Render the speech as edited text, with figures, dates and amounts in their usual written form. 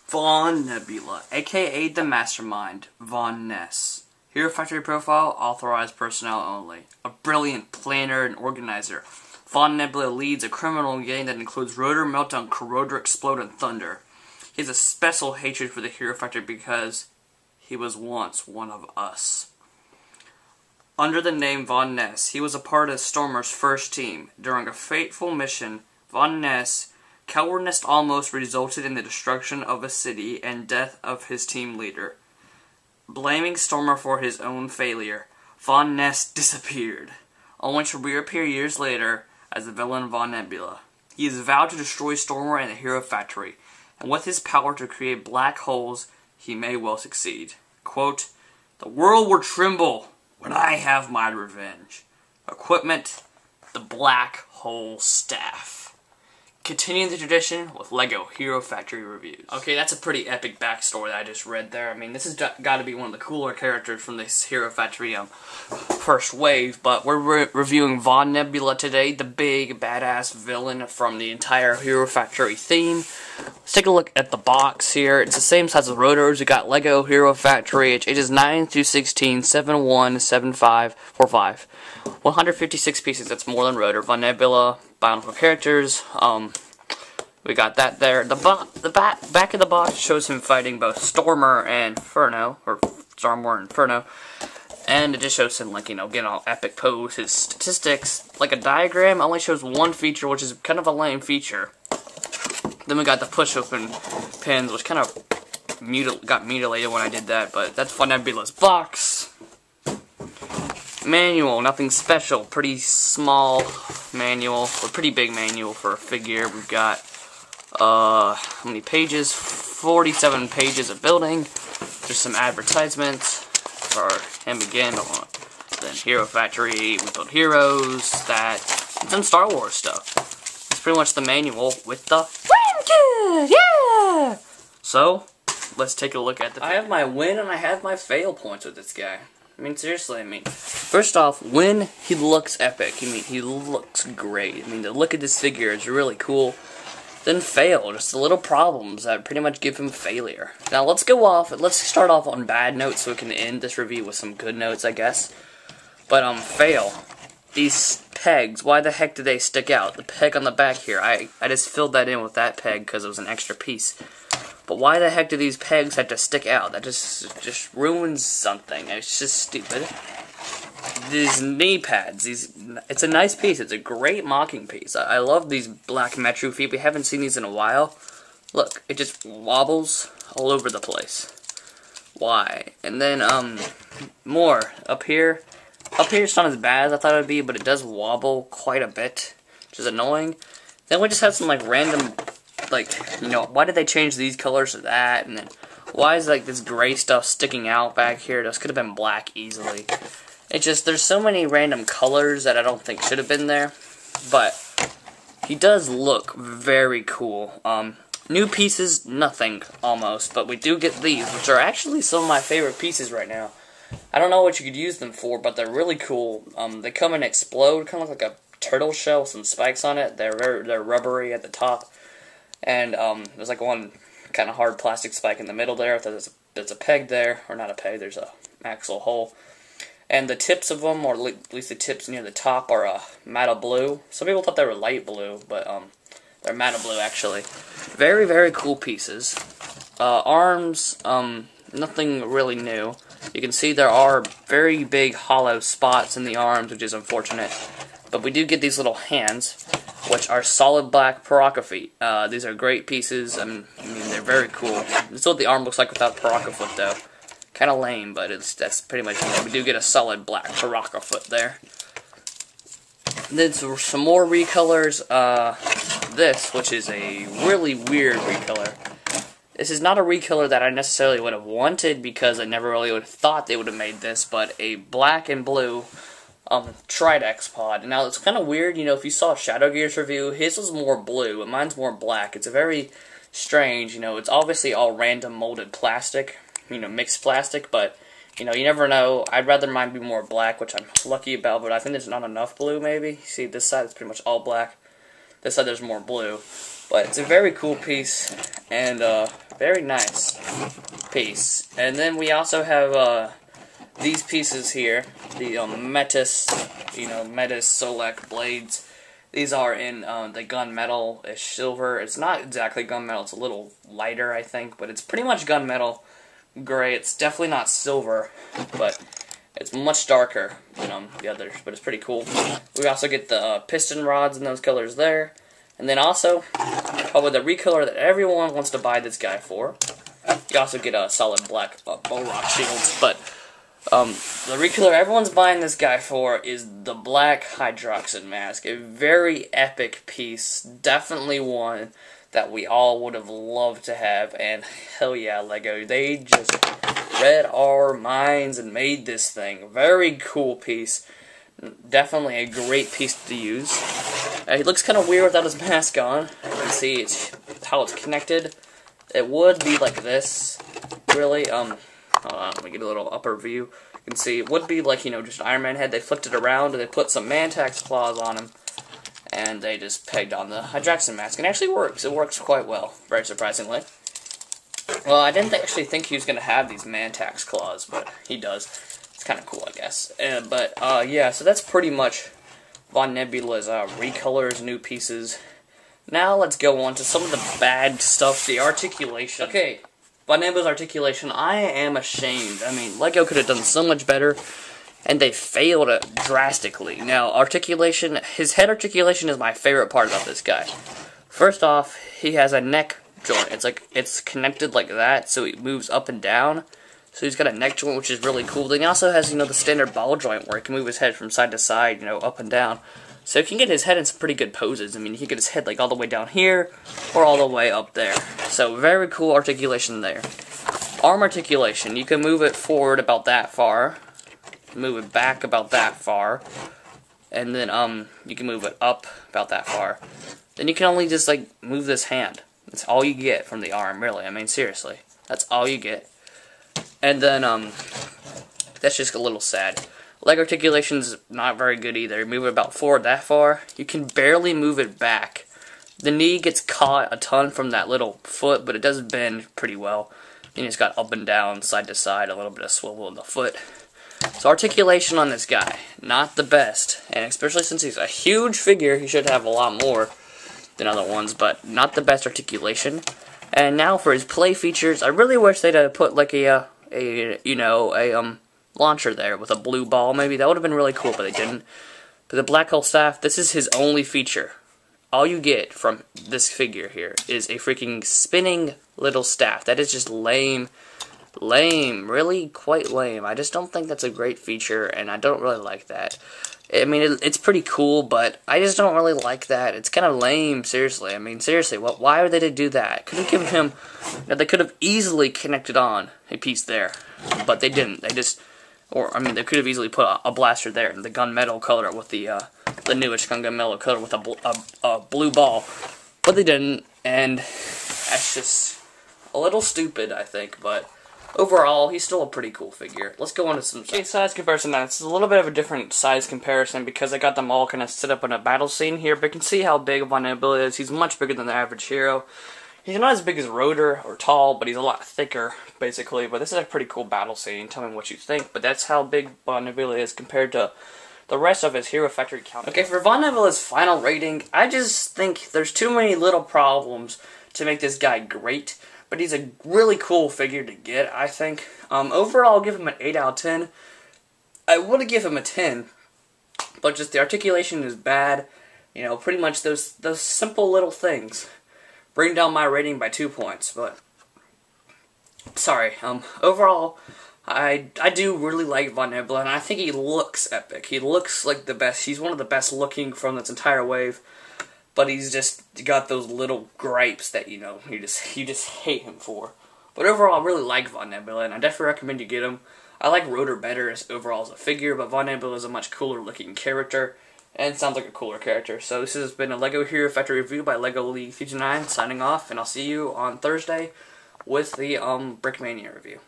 Von Nebula, aka the Mastermind, Von Ness. Hero Factory profile, authorized personnel only. A brilliant planner and organizer, Von Nebula leads a criminal gang that includes Rotor, Meltdown, Corroder, Explode, and Thunder. He has a special hatred for the Hero Factory because he was once one of us. Under the name Von Ness, he was a part of Stormer's first team. During a fateful mission, Von Ness' cowardice almost resulted in the destruction of a city and death of his team leader. Blaming Stormer for his own failure, Von Ness disappeared, only to reappear years later as the villain Von Nebula. He has vowed to destroy Stormer and the Hero Factory, and with his power to create black holes, he may well succeed. Quote, "The world will tremble when I have my revenge." Equipment, the Black Hole Staff. Continuing the tradition with LEGO Hero Factory reviews. Okay, that's a pretty epic backstory that I just read there. I mean, this has got to be one of the cooler characters from this Hero Factory first wave, but we're reviewing Von Nebula today, the big, badass villain from the entire Hero Factory theme. Let's take a look at the box here. It's the same size as Rotors. We got LEGO Hero Factory. It's ages 9 through 16, 7-1, 7-5, 4-5. 156 pieces, that's more than Rotor. Von Nebula, Bionicle characters, we got that there. The back of the box shows him fighting both Stormer and Inferno, or Stormer and Inferno, and it just shows him, like, you know, getting all epic pose. His statistics, like a diagram, only shows one feature, which is kind of a lame feature. Then we got the push-open pins, which kind of got mutilated when I did that, but that's Von Nebula's box. Manual, nothing special, pretty small manual, or pretty big manual for a figure. We've got, how many pages? 47 pages of building. There's some advertisements for him again. Then Hero Factory, we build heroes, that, and some Star Wars stuff. It's pretty much the manual with the win kid, yeah! So, let's take a look at the... I have my win and I have my fail points with this guy. I mean, seriously, first off, when he looks epic, he looks great. I mean, the look of this figure is really cool. Then fail, just the little problems that pretty much give him failure. Now, let's start off on bad notes so we can end this review with some good notes, I guess. But, fail. These pegs, why the heck do they stick out? The peg on the back here, I just filled that in with that peg because it was an extra piece. But why the heck do these pegs have to stick out? That just ruins something. It's just stupid. These knee pads, it's a nice piece. It's a great mocking piece. I love these black Metro feet. We haven't seen these in a while. Look, it just wobbles all over the place. Why? And then, more. Up here it's not as bad as I thought it would be, but it does wobble quite a bit, which is annoying. Then we just have some, like, random... like, you know, why did they change these colors to that? And then, why is, like, this gray stuff sticking out back here? This could have been black easily. It's just, there's so many random colors that I don't think should have been there. But, he does look very cool. New pieces, nothing, almost. But we do get these, which are actually some of my favorite pieces right now. I don't know what you could use them for, but they're really cool. They come and explode, kind of like a turtle shell with some spikes on it. They're rubbery at the top. And there's like one kind of hard plastic spike in the middle there. There's a peg there, or not a peg, there's a axle hole. And the tips of them, or at least the tips near the top, are matte blue. Some people thought they were light blue, but they're matte blue actually. Very, very cool pieces. Arms, nothing really new. You can see there are very big hollow spots in the arms, which is unfortunate. But we do get these little hands, which are solid black Paraka feet. These are great pieces. I mean, they're very cool. This is what the arm looks like without Paraka foot, though. Kind of lame, but that's pretty much it. We do get a solid black Paraka foot there. Then some more recolors. This, which is a really weird recolor. This is not a recolor that I necessarily would have wanted because I never really would have thought they would have made this, but a black and blue Tridex pod. Now, it's kind of weird, you know, if you saw Shadow Gear's review, his was more blue, and mine's more black. It's a very strange, you know, it's obviously all random molded plastic, you know, mixed plastic, but, you know, you never know. I'd rather mine be more black, which I'm lucky about, but I think there's not enough blue, maybe. See, this side is pretty much all black. This side there's more blue. But it's a very cool piece, and very nice piece. And then we also have these pieces here, the Metis, Metis Solec blades. These are in the gunmetal-ish silver. It's not exactly gunmetal, it's a little lighter, I think, but it's pretty much gunmetal gray. It's definitely not silver, but it's much darker than the others, but it's pretty cool. We also get the piston rods in those colors there. And then also, probably the recolor that everyone wants to buy this guy for. You also get a solid black bow rock shields, but the recolor everyone's buying this guy for is the black Hydroxide mask. A very epic piece, definitely one that we all would have loved to have, and hell yeah, LEGO, they just read our minds and made this thing. Very cool piece. Definitely a great piece to use. He looks kind of weird without his mask on. You can see how it's connected. It would be like this, really. Hold on, let me get a little upper view. You can see it would be like, just an Iron Man head. They flipped it around and they put some Mantax claws on him. And they just pegged on the Hydroxide mask. And it actually works. It works quite well, very surprisingly. Well, I didn't actually think he was going to have these Mantax claws, but he does. It's kind of cool, I guess. Yeah, so that's pretty much Von Nebula's recolors, new pieces. Now let's go on to some of the bad stuff, the articulation. Okay, Von Nebula's articulation, I am ashamed. I mean, LEGO could have done so much better, and they failed it drastically. Now, articulation, his head articulation is my favorite part about this guy. First off, he has a neck joint. It's connected like that, so it moves up and down. So he's got a neck joint, which is really cool. Then he also has, the standard ball joint where he can move his head from side to side, up and down. So he can get his head in some pretty good poses. I mean, he can get his head all the way down here or all the way up there. So very cool articulation there. Arm articulation, you can move it forward about that far, move it back about that far, and then you can move it up about that far. Then you can only just move this hand. That's all you get from the arm, really. I mean, seriously, that's all you get. And then, that's just a little sad. Leg articulation's not very good either. Move it about forward that far. You can barely move it back. The knee gets caught a ton from that little foot, but it does bend pretty well. Then it's got up and down, side to side, a little bit of swivel in the foot. So articulation on this guy, not the best. And especially since he's a huge figure, he should have a lot more than other ones, but not the best articulation. And now for his play features, I really wish they'd have put a launcher there with a blue ball. Maybe that would have been really cool, but they didn't. But the black hole staff, this is his only feature. All you get from this figure here is a freaking spinning little staff. That is just lame. Lame. Really quite lame. I just don't think that's a great feature, and I don't really like that. I mean, it's pretty cool, but I just don't really like that. It's kind of lame, seriously. I mean, seriously, why are they to do that? Could have given him, they could have easily connected on a piece there, but they didn't. They just, they could have easily put a blaster there, the gunmetal color with the newish gunmetal color with a blue ball, but they didn't, and that's just a little stupid, I think, but overall, he's still a pretty cool figure. Let's go on to some size comparison now. This is a little bit of a different size comparison because I got them all kind of set up in a battle scene here, but you can see how big Von Nebula is. He's much bigger than the average hero. He's not as big as Rotor or tall, but he's a lot thicker, basically. But this is a pretty cool battle scene. Tell me what you think, but that's how big Von Nebula is compared to the rest of his Hero Factory count. Okay, for Von Nebula's final rating, I just think there's too many little problems to make this guy great. But he's a really cool figure to get, I think. Overall, I'll give him an 8 out of 10. I would give him a 10, but just the articulation is bad. Pretty much those simple little things bring down my rating by 2 points. But sorry. Overall, I do really like Von Nebula, and I think he looks epic. He looks like the best. He's one of the best looking from this entire wave. But he's just got those little gripes that, you just hate him for. But overall, I really like Von Nebula, and I definitely recommend you get him. I like Rotor better overall as a figure, but Von Nebula is a much cooler looking character, and sounds like a cooler character. So this has been a LEGO Hero Factory review by LEGO League 59, signing off, and I'll see you on Thursday with the Brickmania review.